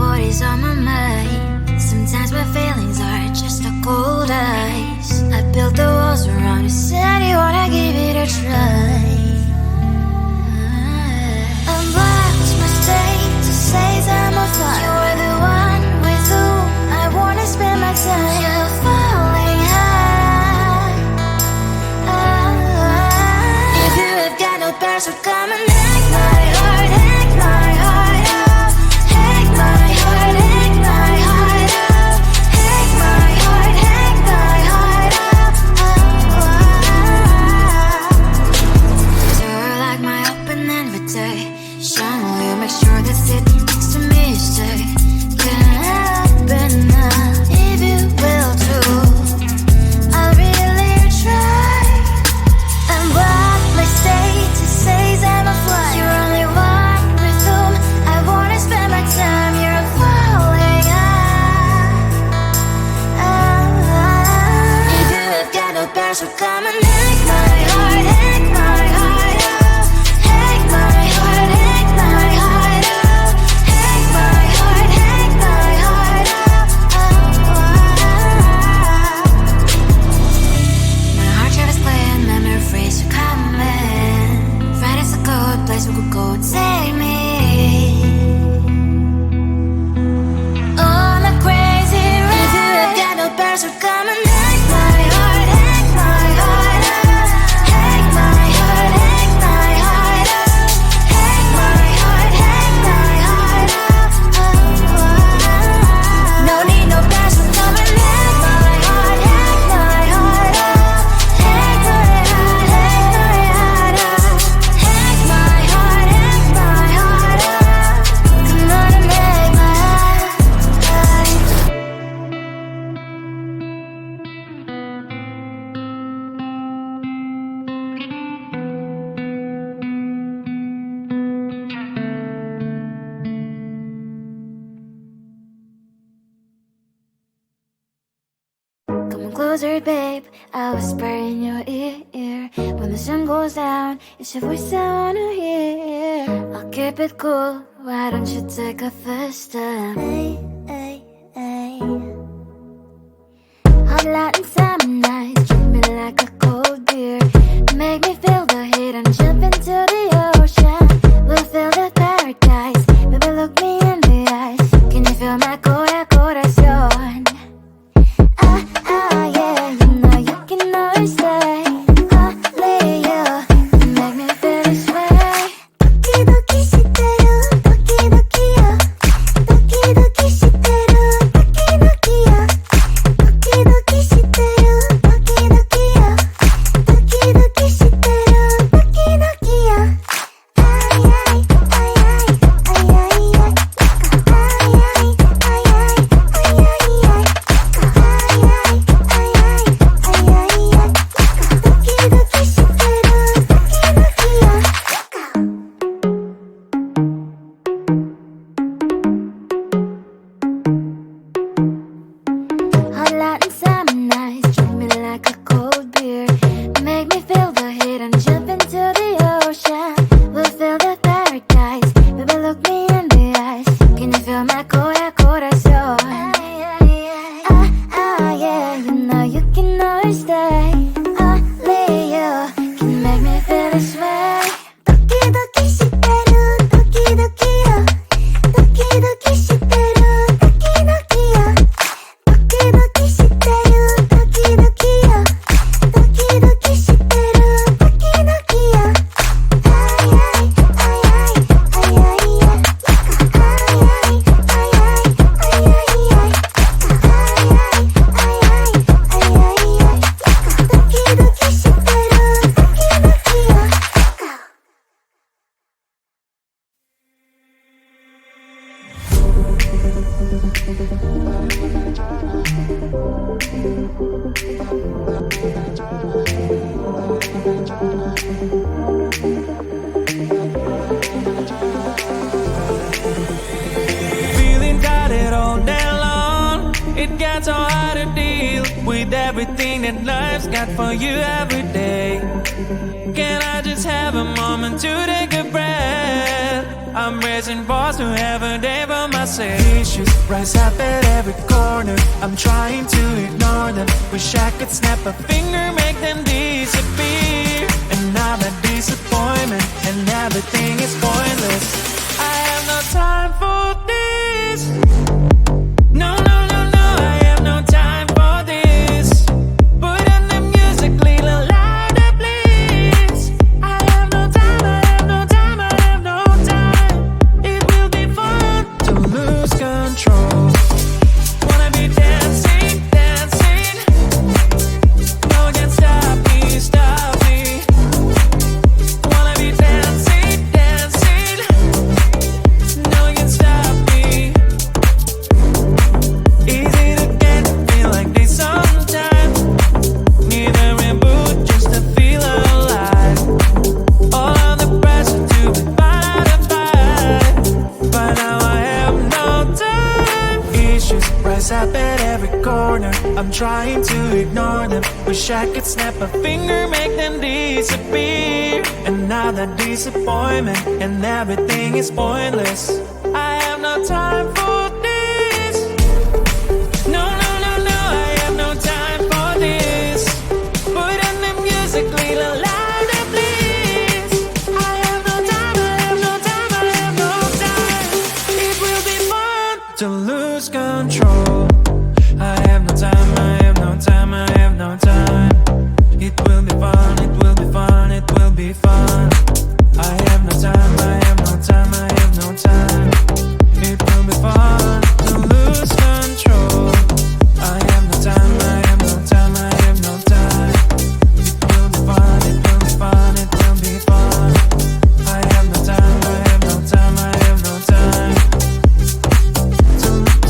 what is on my mind. Sometimes my feelings are just a cold ice. I built the walls around you, said you wanna give it a try. I'm watched my state to say I'm a fly. You're the one with whom I wanna spend my time. You're falling high. If you have got no parents, so come and hack my heart, hack my heart out. Hack my heart, hack my heart out. Hack my heart, hack my heart out. So like my open invitation, will you make sure that sitting next to me you stay? Can happen now, if you will too. I'll really try. And what my state to say I'm a fly. You're only one with whom I wanna spend my time. You're falling high. If you have got no parents, so come and hack my heart, hack my heart out. Hack my heart, hack my heart out. Hack my heart, hack my heart out. My heart drive is playing memory freeze, so come in. Friday's a good place we could go, take me on a crazy ride. If you have got no parents, so come and hack my heart, hack my heart out. Hack my heart, hack my heart out. Hack my heart, hack my heart out. No need no parents, so come and hack my heart, hack my heart out. Hack my heart, hack my heart out. Hack my heart, hack my heart out. Come on and make my heart. Come closer, babe, I'll whisper in your ear. When the sun goes down, it's your voice I wanna hear. I'll keep it cool, why don't you take a first step? Hey, hey, hey. Hot light and summer nights, treat me like a cold beer. Make me feel the heat and jump into the ocean. We'll feel the paradise, baby look me in the eyes. Can you feel my corazón? Yeah, you know you can always stay. Only you can make me feel this way. Doki doki shiteru, doki doki yo. Doki doki shiteru, doki doki yo. Doki doki shiteru, doki doki yo. Doki doki shiteru, doki doki yo. Ay ay ay ay ay ay ay. Ay ay ay ay ay ay ay. Hot light and summer nights, treat me like a cold beer. Make me feel the heat and jump into the ocean. We'll feel the paradise, baby look me in the eyes. Can you feel my corazón? Yeah, you know you can always stay. Only you can make me feel this way. Doki doki shiteru, doki doki yo. Doki doki shiteru, doki doki yo. Doki doki shiteru, doki doki yo. Doki doki shiteru, doki doki yo. Ay ay ay ay ay ay ay. Ay ay ay ay ay ay ay. Ay ay ay ay ay ay ay. Doki doki shiteru, doki doki yo. Feeling got it all day long. It got so hard to deal with everything that life's got for you every day. Can I just have a moment to take a breath? I'm raising balls to have a day for myself. Issues rise up at every corner. I'm trying to ignore them. Wish I could snap a finger, make them disappear. And now that disappointment and everything is pointless. I have no time for this. No, no, no, no, I have no time for this. Put on the music, little louder, please. I have no time, I have no time, I have no time. It will be fun to lose control. Wanna be dancing, dancing. No one can stop me, stop me. Wanna be dancing, dancing. No one can stop me. Easy to get, feel like this sometimes. Need a reboot just to feel alive. All of the pressure to be fight. But now I have no time. Issues rise up at every corner. I'm trying to ignore them. Wish I could snap a finger, make them disappear. And now that disappointment and everything is pointless. I have no time for this. No, no, no, no, I have no time for this. Put on the music, little louder, please. I have no time, I have no time, I have no time. It will be fun to lose control. I have no time, I have no time, I have no time. It will be fun, it will be fun, it will be fun. I have no time, I have no time, I have no time. It will be fun to lose control. I have no time, I have no time, I have no time. It will be fun, it will be fun, it will be fun. I have no time, I have no time, I have no time.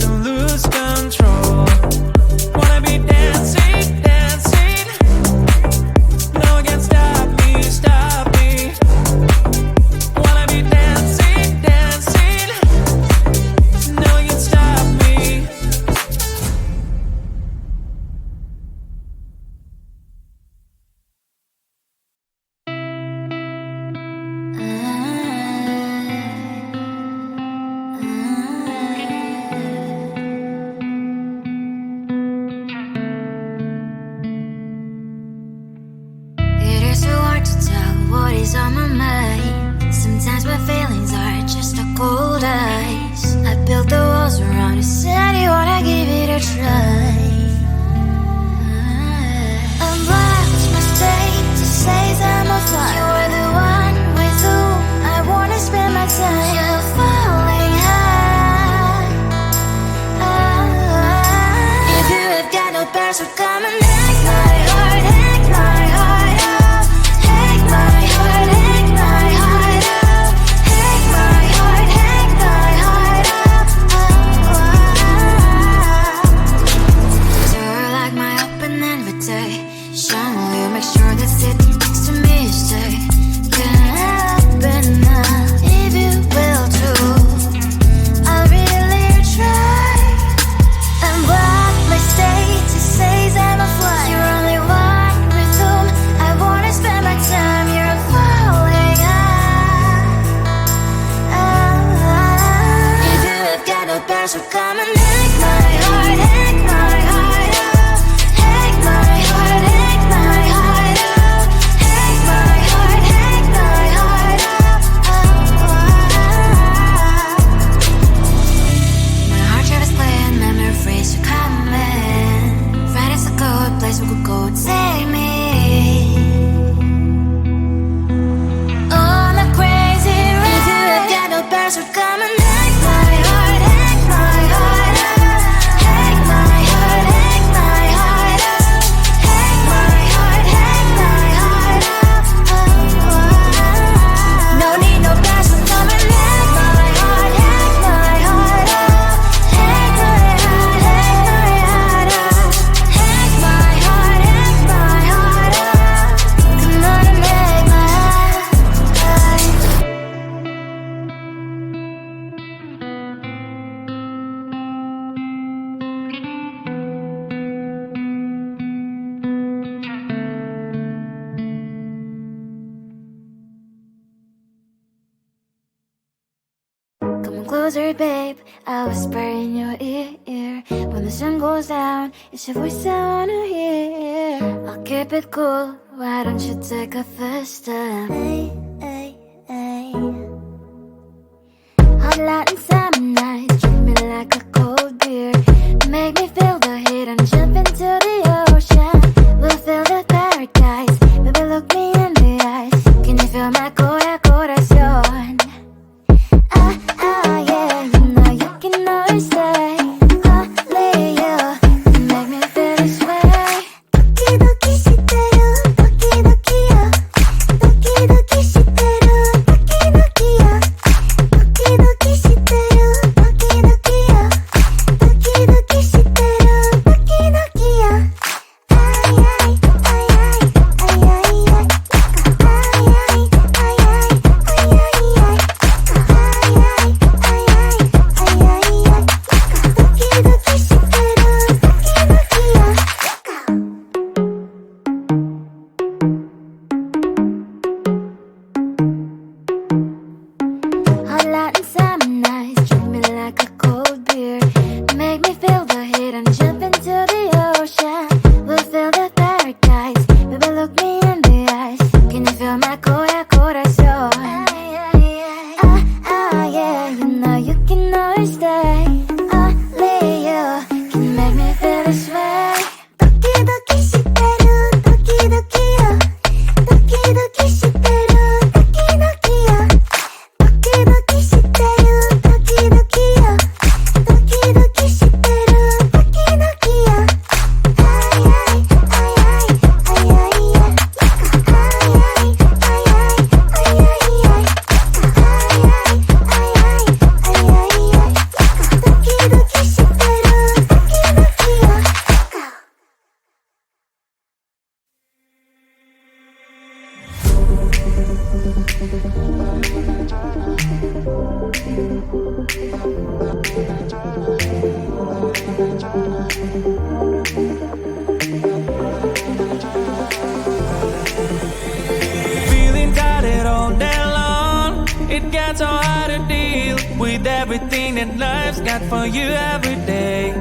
To lose control. Wanna be dancing, dancing. No one can stop me, stop me. Wanna be dancing, dancing. No one can stop me. It is so hard to tell what is on my mind. Sometimes my feelings are just a cold ice. I built the walls around a city, wanna give it a try. I'm lost, my state to say I'm a fly. You're the one with whom I wanna spend my time. You're falling high. If you have got no parents, so come and hack my heart, hack my heart up. Hack my heart, hack my heart up. Hack my heart, hack my heart up. You're like my open invitation. Will you make sure that sitting next to me is stay? Can't help it now, if you will too. I'll really try. And what my state to say I'm a fly. You're only one with whom I wanna spend my time. You're falling high. If you have got no parents, so come and hack my heart, hack my heart up. Hack my heart, hack my heart up. Hack my heart, hack my heart up. My heart travels playing memory freeze, so come in. Right is a good place we could go and take me. On a crazy ride. If you have got no parents, so come and hack my heart, hack my heart up. Hack closer, babe. I'll whisper in your ear. When the sun goes down, it's your voice I wanna hear. I'll keep it cool, why don't you take a first step? Hey, hey, hey. Hot light and summer nights, treat me like a cold beer. Make me feel the heat and jump into the ocean. We'll feel the paradise, baby look me in the eyes. Can you feel my corazón? Yeah, you know you can always stay. Only you can make me feel this way. Doki doki shiteru, doki doki yo. Doki doki shiteru, doki doki yo. Doki doki shiteru, doki doki yo. Doki doki shiteru, doki doki yo. Ay ay ay ay ay ay ay. Ay ay ay ay ay ay ay. Hot light and summer nights, treat me like a cold beer. Make me feel the heat and jump into the ocean. We'll feel the paradise, baby look me in the eyes. Can you feel my corazón? Yeah, you know you can always stay. Only you can make me feel this way. Doki doki shiteru, doki doki yo. Doki doki shiteru, doki doki yo. Doki doki shiteru, doki doki yo. Doki doki shiteru, doki doki yo. Ay ay ay ay ay ay ay. Ay ay ay ay ay ay ay. Ay ay ay ay ay ay ay. Doki doki shiteru, doki doki yo. Feeling tired all day long. It gets so hard to deal with everything that life's got for you every day.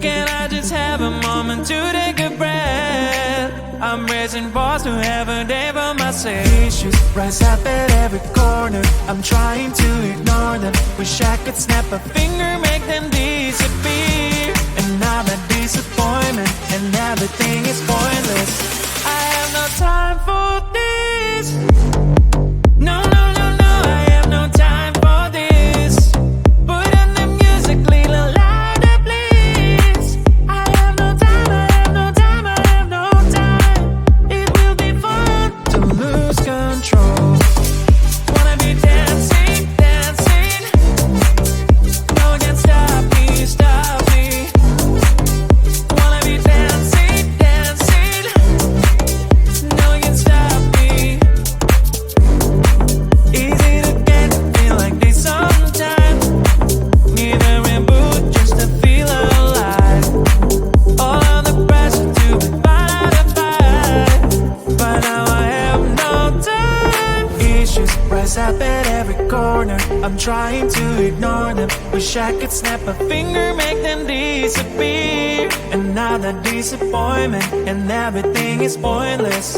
Can I just have a moment to take a breath? I'm raising balls to have a day for myself. Issues rise up at every corner. I'm trying to ignore them. Wish I could snap a finger, make them disappear. And now that disappointment and everything is pointless. I have no time for this. No, no, no, no, I have no time for this. Put on the music, little louder, please. I have no time, I have no time, I have no time. It will be fun to lose control. Wanna be dancing, dancing. No one can stop me, stop me. Wanna be dancing, dancing. No one can stop me. Easy to get, feel like this sometimes. Need a reboot just to feel alive. All of the pressure to be fight, but now I have no time. Issues rise up at every corner. I'm trying to ignore them. Wish I could snap a finger, make them disappear. And now that disappointment and everything is pointless.